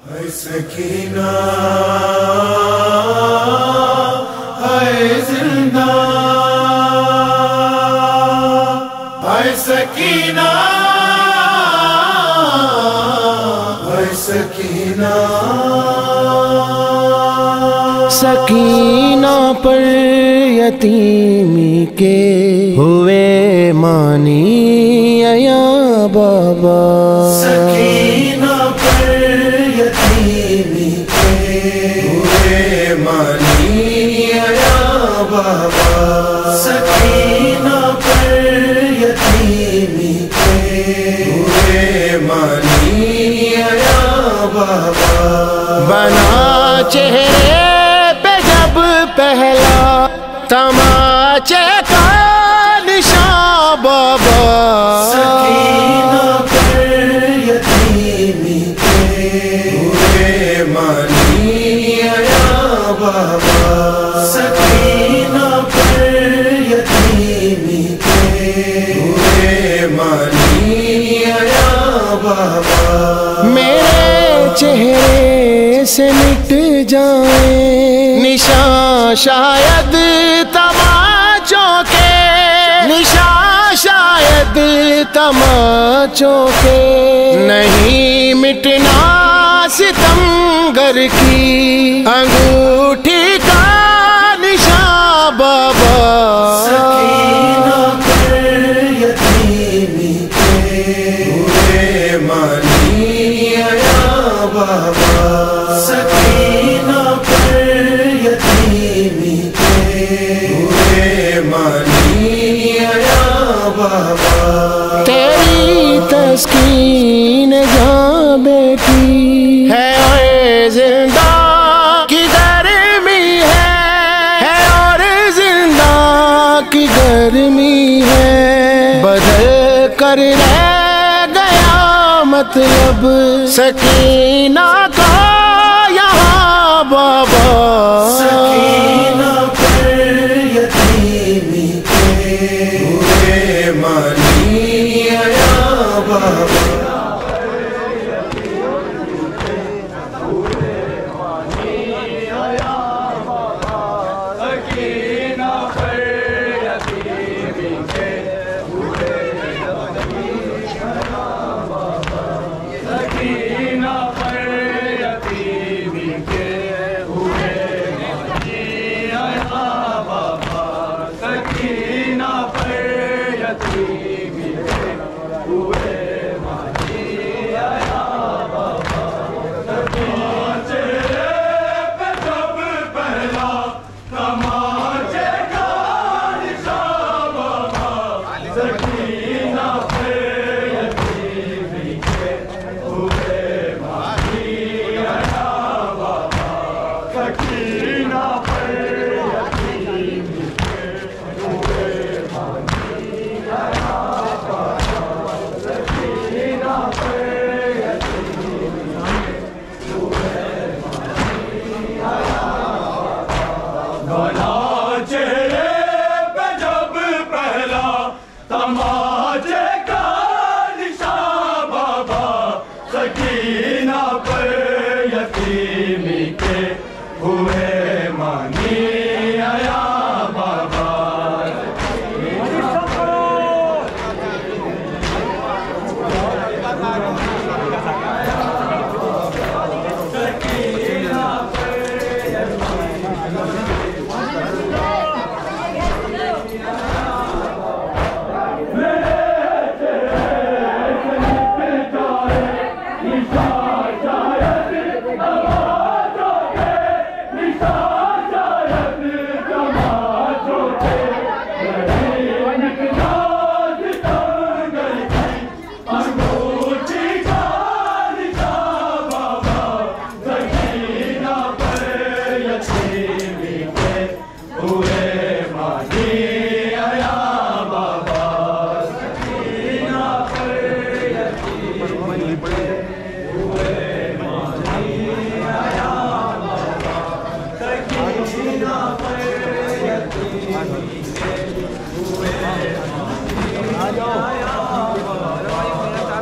है सकीना है जिंदा, है सकीना है सकीना। सकीना पर यतीमी के हुए मानी या बाबा। सकीना पर यतीमी के हुए मानी या बाबा। सकीना पर यतीमी के हुए मानी या बाबा। बना चेहरे पे जब पहला तमाचे का निशान बाबा। सकीना पर यतीमी के हुए मानी या बाबा। सकीना पर यतीमी के हुए मानी या बाबा। मेरे चेहरे से मिट जाए निशान शायद तमाचों के, निशान शायद तमाचों के। नहीं मिटना सितमगर की अंगूठी का निशान बाबा। सकीना पर यतीमी के हुए मानी या बाबा। सकीना पर यतीमी के हुए मानी या बाबा। तेरी तस्कीन जहाँ बेटी है और जिंदा की गर्मी है और जिंदा की गर्मी है। बदल कर रह गया मतलब सकीना का यहाँ बाबा। सकीना पर यतीमी के हुए मानी या बाबा। सकीना पर यतीमी के हुए मानी या बाबा।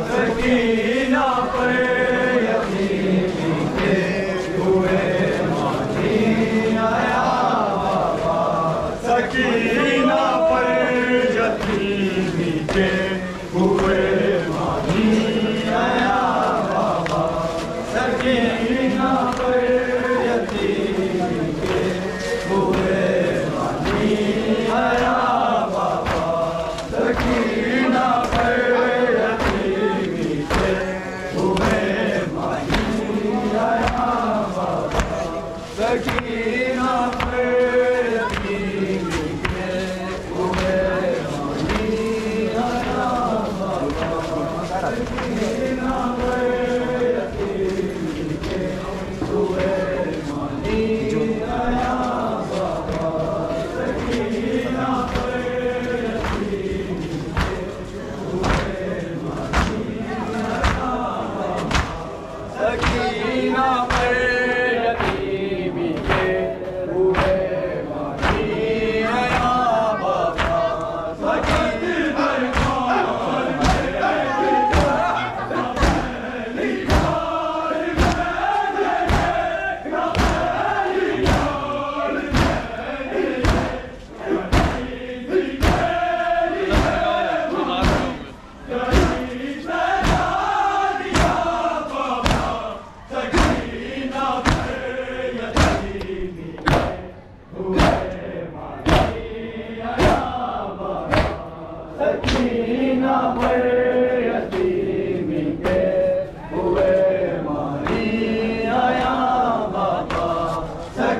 सकीना पर यतीमी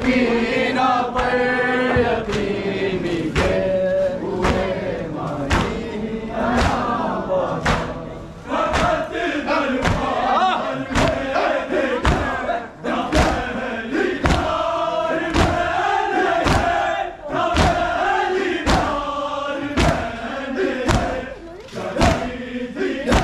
सकीना पर यतीमी के हुए मानी आया बाबा। फकत दरबार में देखा न पहली बार मैंने है, न पहली बार मैंने है, कभी दिया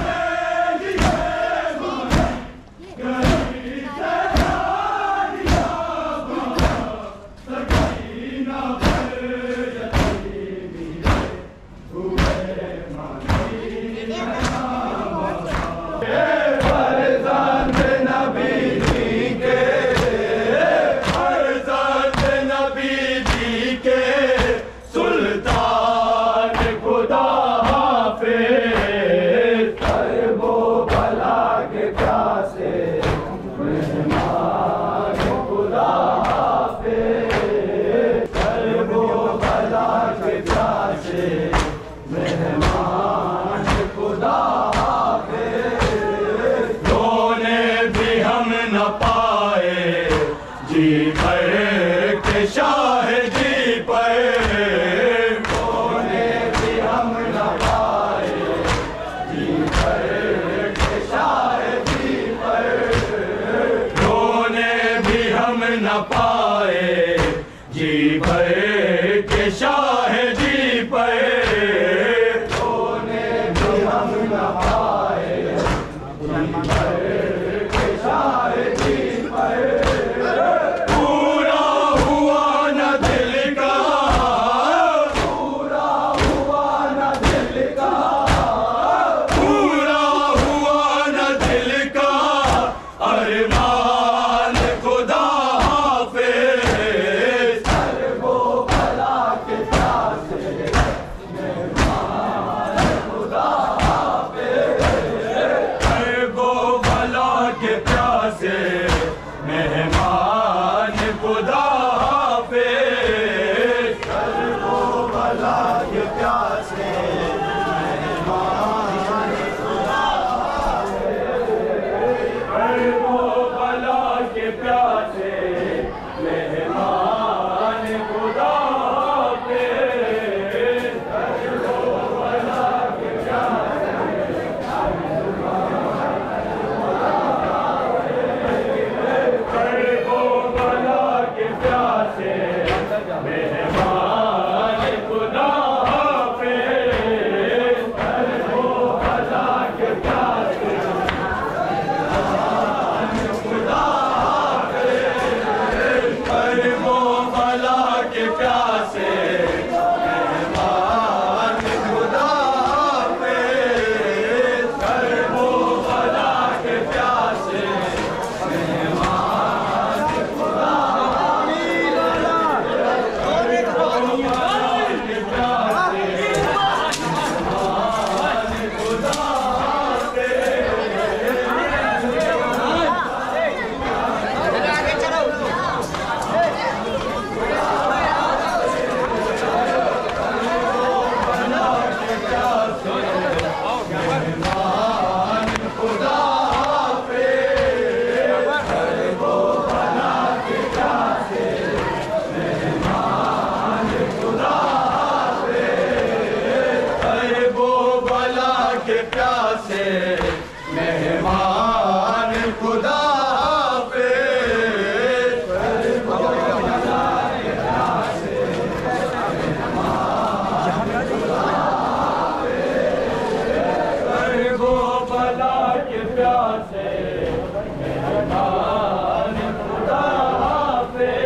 जी पर के शाह जी पर कोने भी हम न पाए, जी पर के शाह जी पर कोने भी हम न पाए, जी पर के शाह जी पर कोने भी हम न पाए, जी पर के शाह जी पर मेहमान खुदा हाफिज़, करबो भला के प्यासे मेहमान खुदा हाफिज़, करबो भला के प्यासे मेहमान खुदा हाफिज़, करबो भला के प्यासे मेहमान खुदा हाफिज़, करबो भला के प्यासे मेहमान खुदा हाफिज़, करबो भला के प्यासे मेहमान खुदा हाफिज़, करबो भला के प्यासे मेहमान खुदा प्यासे मेहमान खुदा हाफिज़, करबो भला के प्यासे मेहमान खुदा हाफिज़, करबो भला के प्यासे मेहमान खुदा हाफिज़, करबो भला के प्यासे मेहमान खुदा हाफिज़।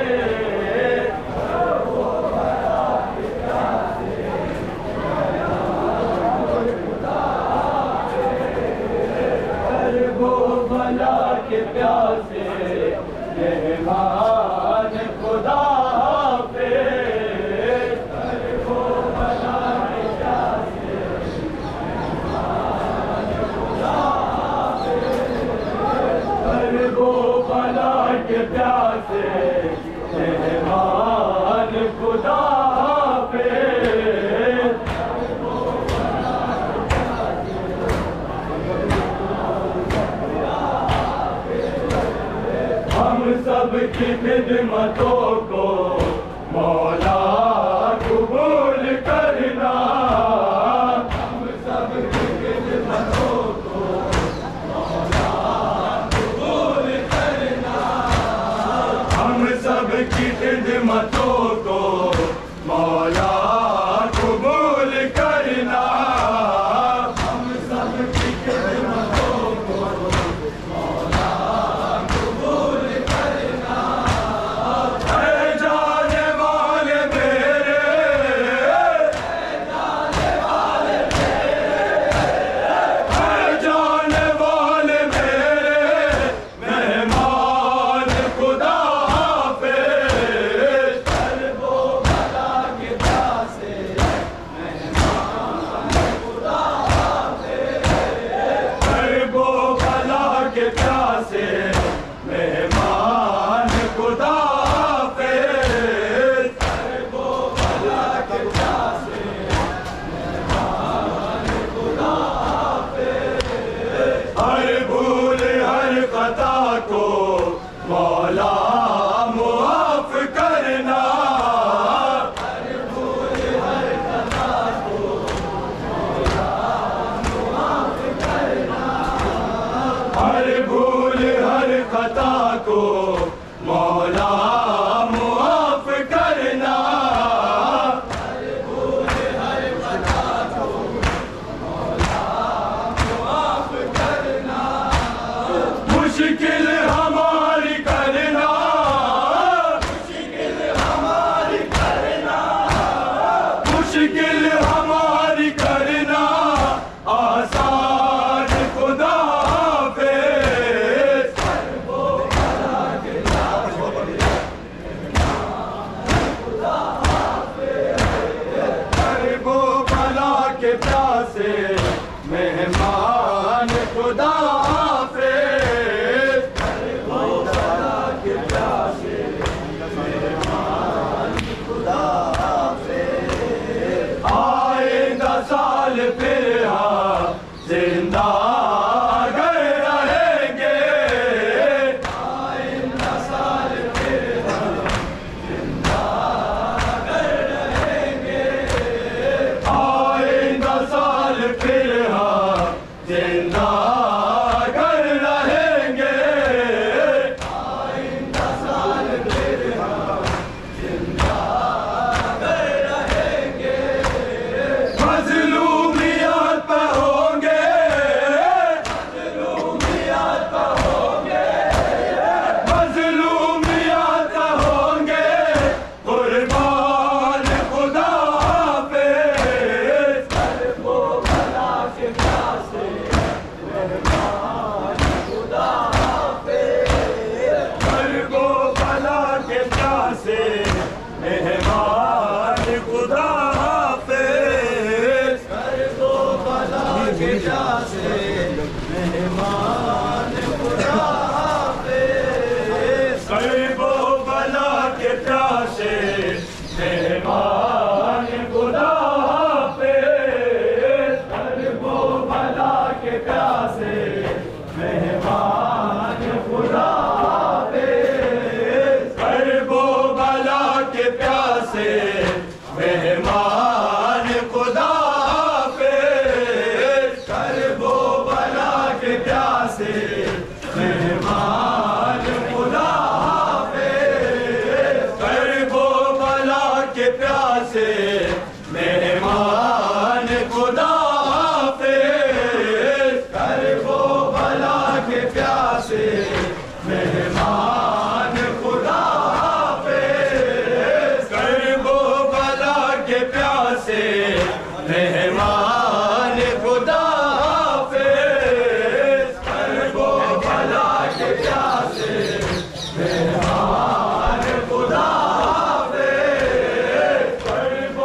मेहमान खुदा हाफिज, कर दो भला के प्यासे, मेहमान खुदा हाफिज, कर दो भला के प्यासे, मेहमान खुदा हाफिज, कर दो भला के प्यासे, मेहमान खुदा हाफिज, कर दो भला के प्यासे, मेहमान खुदा हाफिज, कर दो भला के प्यासे, मेहमान खुदा हाफिज, कर दो भला के प्यासे, मेहमान खुदा हाफिज, कर दो भला के प्यासे, मेहमान खुदा हाफिज, कर दो भला के प्यासे, मेहमान खुदा हाफिज, कर दो भला के प्यासे, मेहमान खुदा हाफिज, कर दो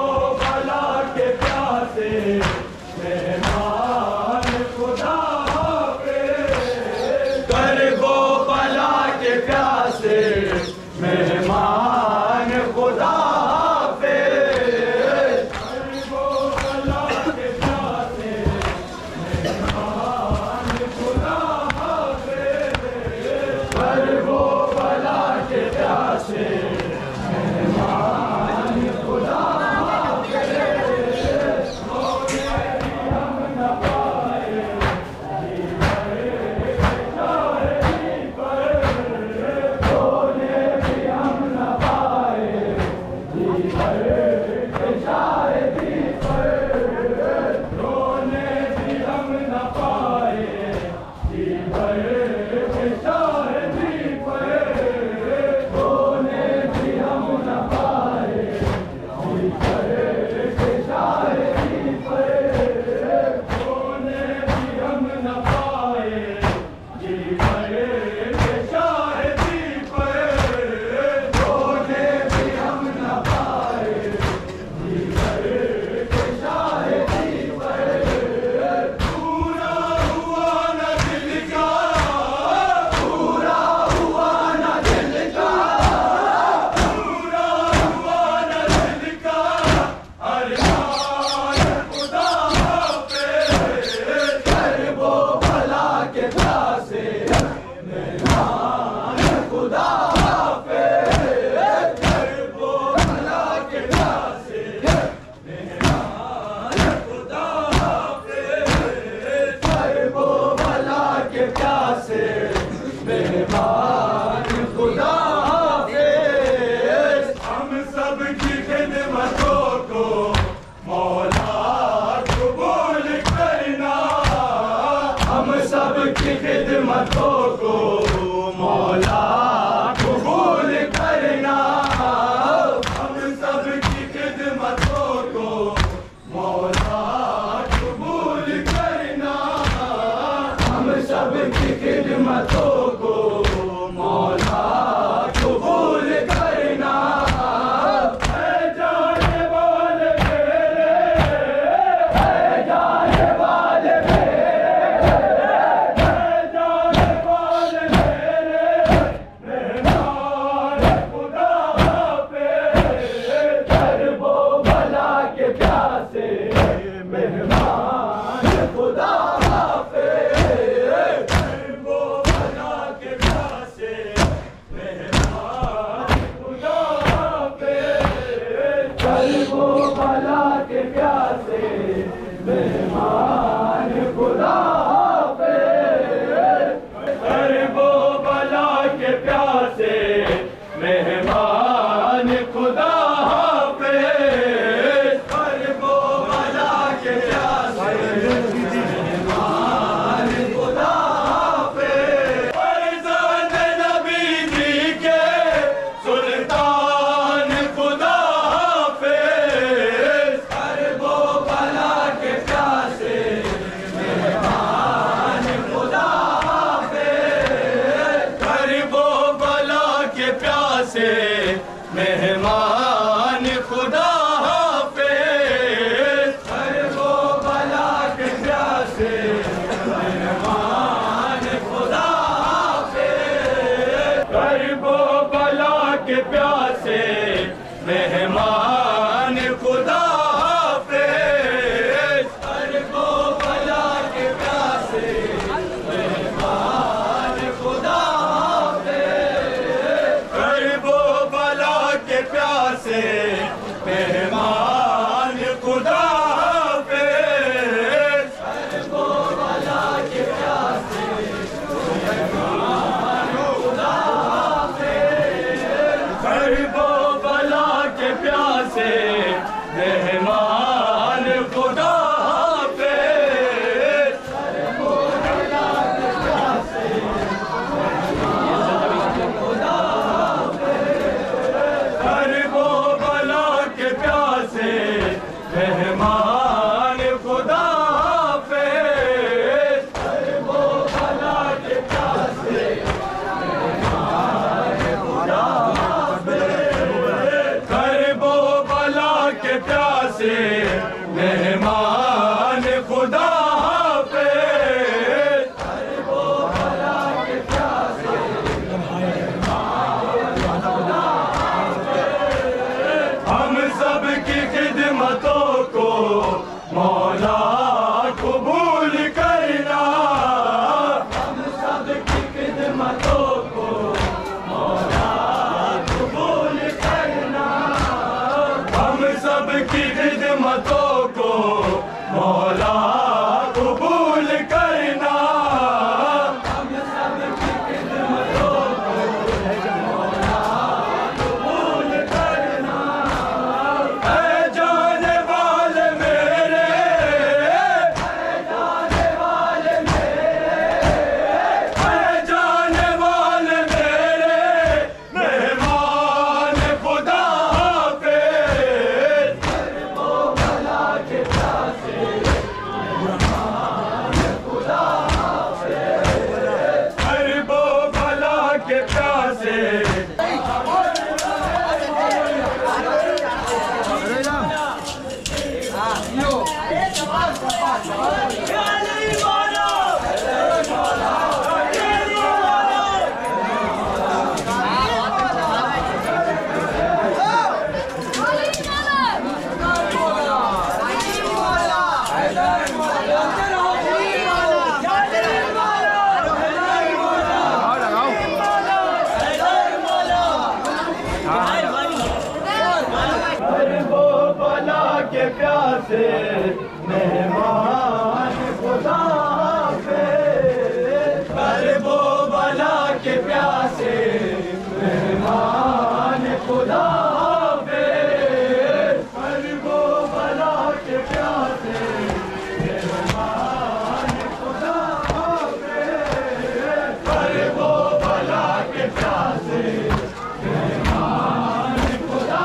मेहमान खुदा हाफिज। करबो बला के प्यासे मेहमान खुदा हाफिज। करबो बला के प्यासे मेहमान खुदा हाफिज। करबो बला के प्यासे मेहमान खुदा हाफिज। करबो बला के प्यासे मेहमान खुदा हाफिज। करबो बला के प्यासे मेहमान खुदा हाफिज। करबो बला के प्यासे मेहमान खुदा हाफिज। करबो बला के प्यासे मेहमान खुदा हाफिज। करबो बला के प्यासे मेहमान खुदा हाफिज। करबो बला के प्यासे हम सब की खिदमतों को मौला कबूल करना। हम सब की खिदमतों को मौला कबूल करना। हम सब की खिदमतों को मौला कबूल करना। हम सब की खिदमतों को मौला कबूल करना। ऐ जाने वाले मेरे, ऐ जाने वाले मेरे, ऐ जाने वाले मेरे मेहमान खुदा हाफिज। करबो बला के प्यासे मेहमान खुदा हाफिज। करबो बला के प्यासे करबो बला के प्यासे मेहमान खुदा हाफिज। करबो बला के प्यासे मेहमान खुदा हाफिज। करबो बला के प्यासे मेहमान खुदा हाफिज। करबो बला के प्यासे मेहमान खुदा हाफिज। करबो बला के प्यासे मेहमान खुदा हाफिज। करबो बला के प्यासे मेहमान खुदा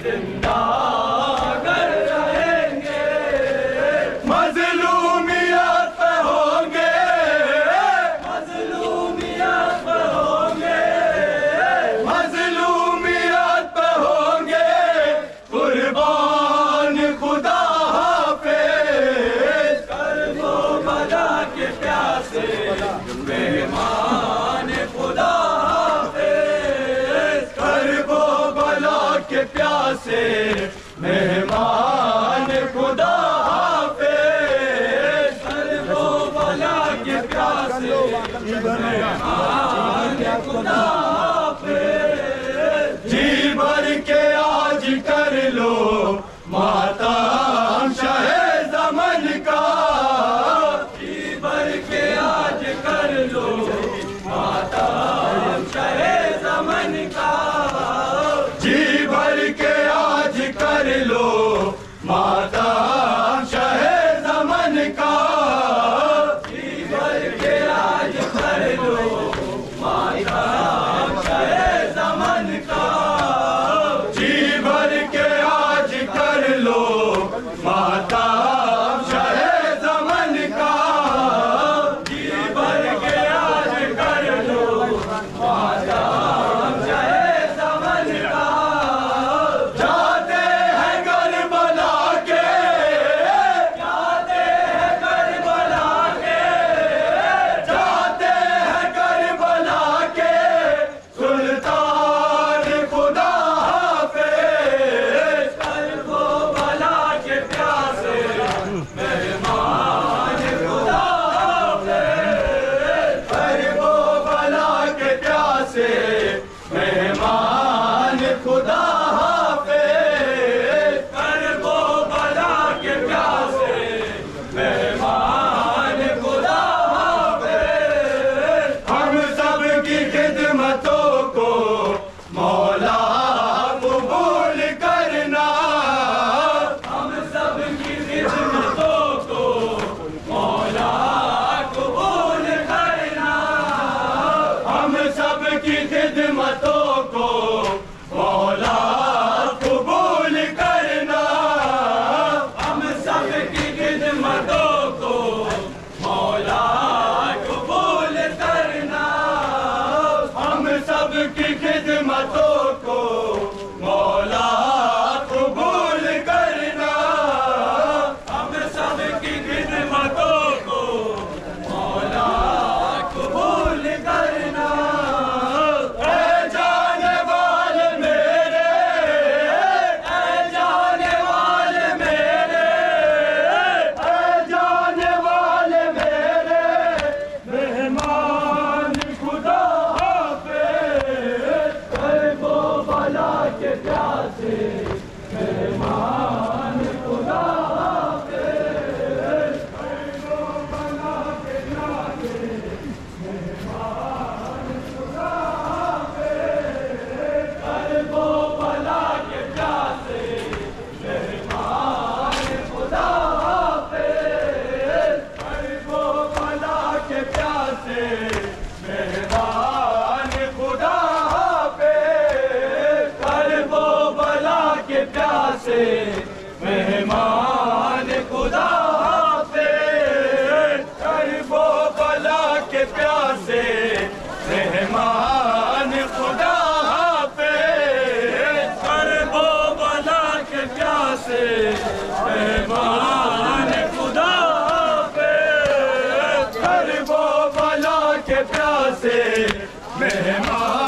जिंदा कर रहेंगे। मज़लूमियत पे होंगे, मज़लूमियत पे होंगे, मज़लूमियत पे होंगे कुर्बान खुदा हाफिज। करबो बला के प्यासे मेहमान खुदा हाफिज। करबो बला के प्यासे मेहमान खुदा हाफिज। करबो बला के प्यासे मेहमान खुदा हाफिज। जी भर के आज कर लो मातम शाहे ज़मन का। जी भर के आज कर लो मातम शाहे ज़मन का। जी भर के आज कर लो मातम शाहे ज़मन का। जी भर के आज कर लो प्यासे, मेहमान खुदा हाफिज़, करबो बला के प्यासे, मेहमान खुदा हाफिज़। हम सब की खिदमतों को मौला कबूल करना, हम सब की खिदमतों को मौला कबूल करना, हम सब की खिदमतों को मौला कबूल करना, हम सब की खिदमतों को मौला कबूल करना, हम सब की खिदमतों को मौला कबूल करना, हम सब की खिदमतों को मौला कबूल करना। ऐ जाने वाले मेरे, ऐ जाने वाले मेरे, ऐ जाने वाले मेरे, मेहमान खुदा हाफिज़, करबो बला के प्यासे, मेहमान खुदा हाफिज़, करबो बला के प्यासे, मेहमान खुदा हाफिज़, करबो बला के प्यासे, मेहमान खुदा हाफिज़, करबो बला के प्यासे, मेहमान खुदा हाफिज़, करबो बला के प्यासे, मेहमान खुदा हाफिज़, करबो बला के प्यासे, मेहमान खुदा हाफिज़, करबो बला के प्यासे, मेहमान खुदा हाफिज़, करबो बला के प्यासे, मेहमान